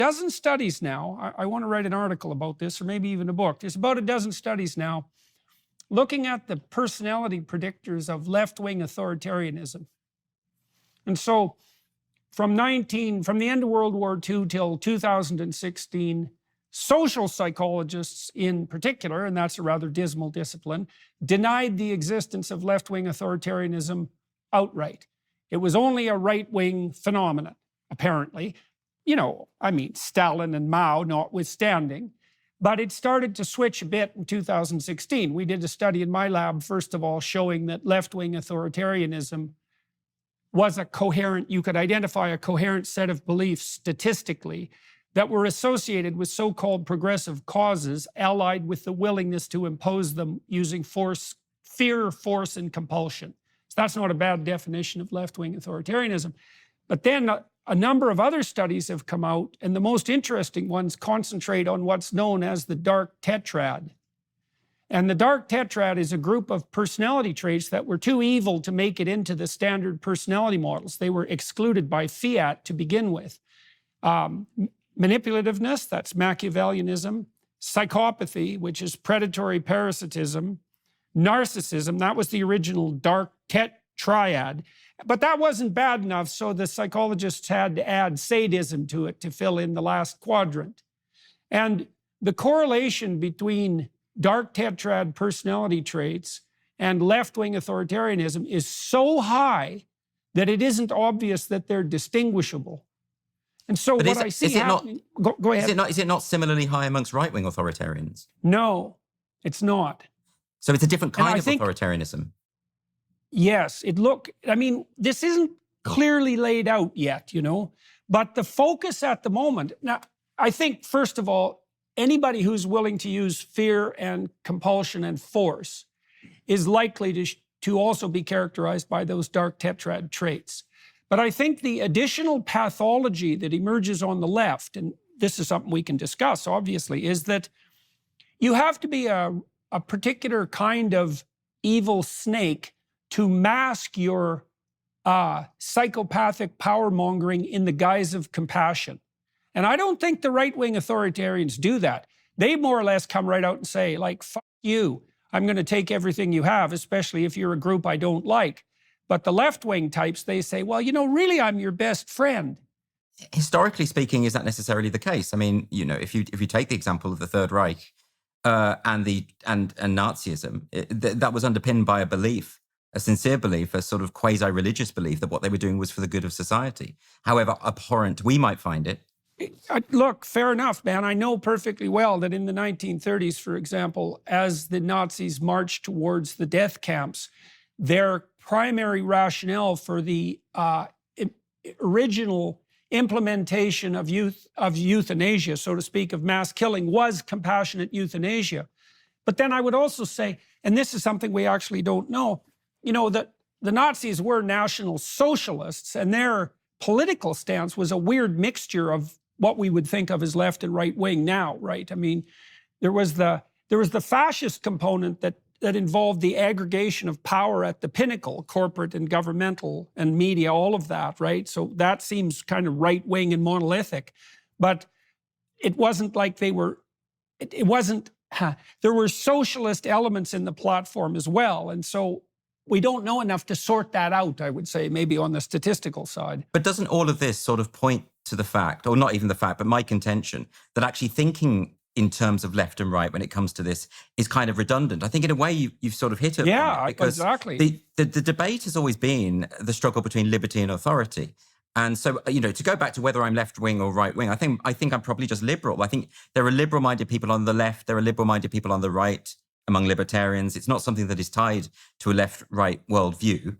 dozen studies now. I want to write an article about this, or maybe even a book. There's about a dozen studies now looking at the personality predictors of left-wing authoritarianism. And so from the end of World War II till 2016, social psychologists in particular, and that's a rather dismal discipline, denied the existence of left-wing authoritarianism outright. It was only a right-wing phenomenon, apparently. You know, I mean, Stalin and Mao notwithstanding. But it started to switch a bit in 2016. We did a study in my lab, first of all, showing that left-wing authoritarianism was a coherent, you could identify a coherent set of beliefs statistically that were associated with so-called progressive causes, allied with the willingness to impose them using force, fear, force, and compulsion. So that's not a bad definition of left-wing authoritarianism. But then a number of other studies have come out, and the most interesting ones concentrate on what's known as the dark tetrad. And the dark tetrad is a group of personality traits that were too evil to make it into the standard personality models. They were excluded by fiat to begin with. Manipulativeness, that's Machiavellianism. Psychopathy, which is predatory parasitism. Narcissism, that was the original dark triad. But that wasn't bad enough, so the psychologists had to add sadism to it to fill in the last quadrant. And the correlation between dark tetrad personality traits and left-wing authoritarianism is so high that it isn't obvious that they're distinguishable. And so what I see happening... Go ahead. Is it not similarly high amongst right-wing authoritarians? No, it's not. So it's a different kind of authoritarianism. Yes, I mean, this isn't clearly laid out yet, you know, but the focus at the moment, now, I think, first of all, anybody who's willing to use fear and compulsion and force is likely to also be characterized by those dark tetrad traits. But I think the additional pathology that emerges on the left, and this is something we can discuss, obviously, is that you have to be a particular kind of evil snake to mask your psychopathic power-mongering in the guise of compassion. And I don't think the right-wing authoritarians do that. They more or less come right out and say, like, fuck you, I'm going to take everything you have, especially if you're a group I don't like. But the left-wing types, they say, well, you know, really, I'm your best friend. Historically speaking, is that necessarily the case? I mean, you know, if you take the example of the Third Reich and Nazism, that was underpinned by a belief, a sincere belief, a sort of quasi-religious belief that what they were doing was for the good of society. However abhorrent we might find it. Look, fair enough, man. I know perfectly well that in the 1930s, for example, as the Nazis marched towards the death camps, their primary rationale for the original implementation of euthanasia, so to speak, of mass killing, was compassionate euthanasia. But then I would also say, and this is something we actually don't know, you know, that the Nazis were National Socialists, and their political stance was a weird mixture of what we would think of as left and right wing now, right? I mean, there was the fascist component that involved the aggregation of power at the pinnacle, corporate and governmental and media, all of that, right? So that seems kind of right wing and monolithic, but it wasn't like there were socialist elements in the platform as well, and so we don't know enough to sort that out, I would say, maybe on the statistical side. But doesn't all of this sort of point to the fact, or not even the fact, but my contention, that actually thinking in terms of left and right when it comes to this is kind of redundant? I think in a way you've sort of hit it. Yeah, because exactly. The debate has always been the struggle between liberty and authority. And so, you know, to go back to whether I'm left-wing or right-wing, I think I'm probably just liberal. I think there are liberal-minded people on the left, there are liberal-minded people on the right among libertarians. It's not something that is tied to a left-right worldview.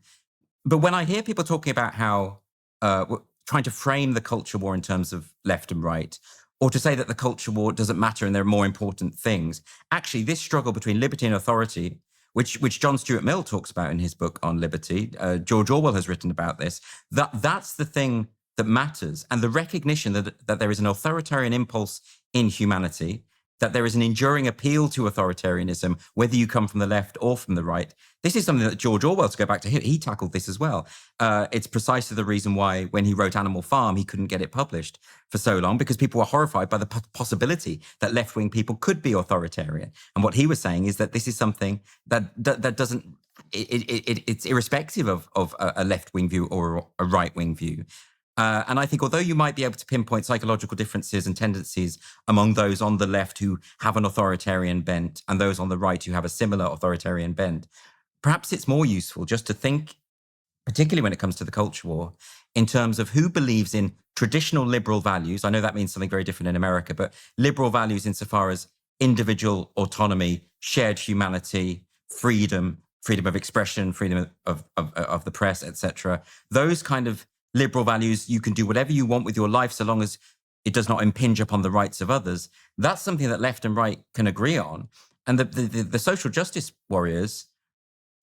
But when I hear people talking about how trying to frame the culture war in terms of left and right, or to say that the culture war doesn't matter and there are more important things, actually this struggle between liberty and authority, which John Stuart Mill talks about in his book on liberty, George Orwell has written about this, that's the thing that matters. And the recognition that there is an authoritarian impulse in humanity that there is an enduring appeal to authoritarianism, whether you come from the left or from the right. This is something that George Orwell, to go back to him, he tackled this as well. It's precisely the reason why when he wrote Animal Farm, he couldn't get it published for so long, because people were horrified by the possibility that left-wing people could be authoritarian. And what he was saying is that this is something that doesn't, it's irrespective of a left-wing view or a right-wing view. And I think although you might be able to pinpoint psychological differences and tendencies among those on the left who have an authoritarian bent and those on the right who have a similar authoritarian bent, perhaps it's more useful just to think, particularly when it comes to the culture war, in terms of who believes in traditional liberal values. I know that means something very different in America, but liberal values insofar as individual autonomy, shared humanity, freedom of expression, freedom of the press, etc. Those kind of liberal values, you can do whatever you want with your life so long as it does not impinge upon the rights of others. That's something that left and right can agree on. And the social justice warriors,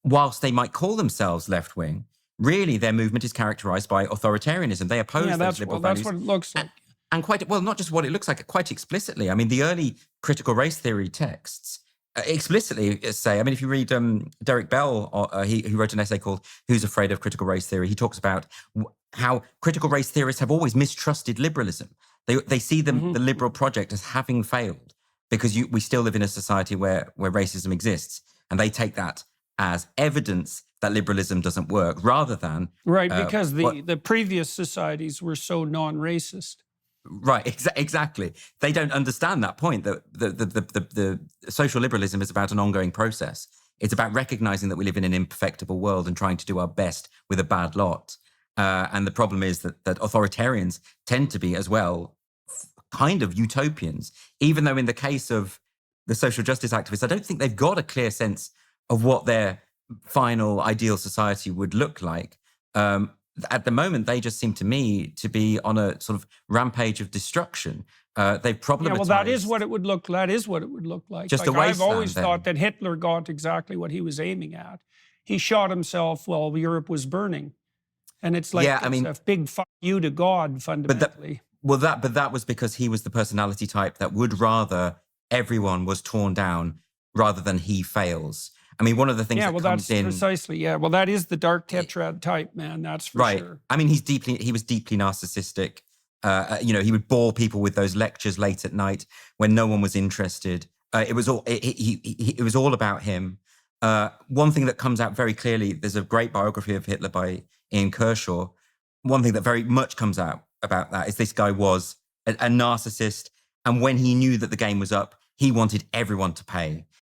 whilst they might call themselves left-wing, really their movement is characterized by authoritarianism. They oppose those liberal values. That's what it looks like. And quite, well, not just what it looks like, quite explicitly. I mean, the early critical race theory texts explicitly say, I mean, if you read Derek Bell, he wrote an essay called Who's Afraid of Critical Race Theory? He talks about how critical race theorists have always mistrusted liberalism. They see the liberal project as having failed because we still live in a society where racism exists. And they take that as evidence that liberalism doesn't work, rather than... Right, because the previous societies were so non-racist. Right, exactly. They don't understand that point, that the social liberalism is about an ongoing process. It's about recognizing that we live in an imperfectible world and trying to do our best with a bad lot. And the problem is that authoritarians tend to be as well kind of utopians, even though in the case of the social justice activists, I don't think they've got a clear sense of what their final ideal society would look like. At the moment, they just seem to me to be on a sort of rampage of destruction. They've problematized... Yeah, well, that is what it would look. That is what it would look like. Just a wasteland. I've always thought that Hitler got exactly what he was aiming at. He shot himself while Europe was burning, and it's like a big fuck you to God, fundamentally. But that was because he was the personality type that would rather everyone was torn down rather than he fails. I mean, one of the things that comes in... precisely, yeah. Well, that is the dark tetrad type, man. That's for sure. I mean, he was deeply narcissistic. He would bore people with those lectures late at night when no one was interested. It was all about him. One thing that comes out very clearly, there's a great biography of Hitler by Ian Kershaw. One thing that very much comes out about that is this guy was a narcissist. And when he knew that the game was up, he wanted everyone to pay.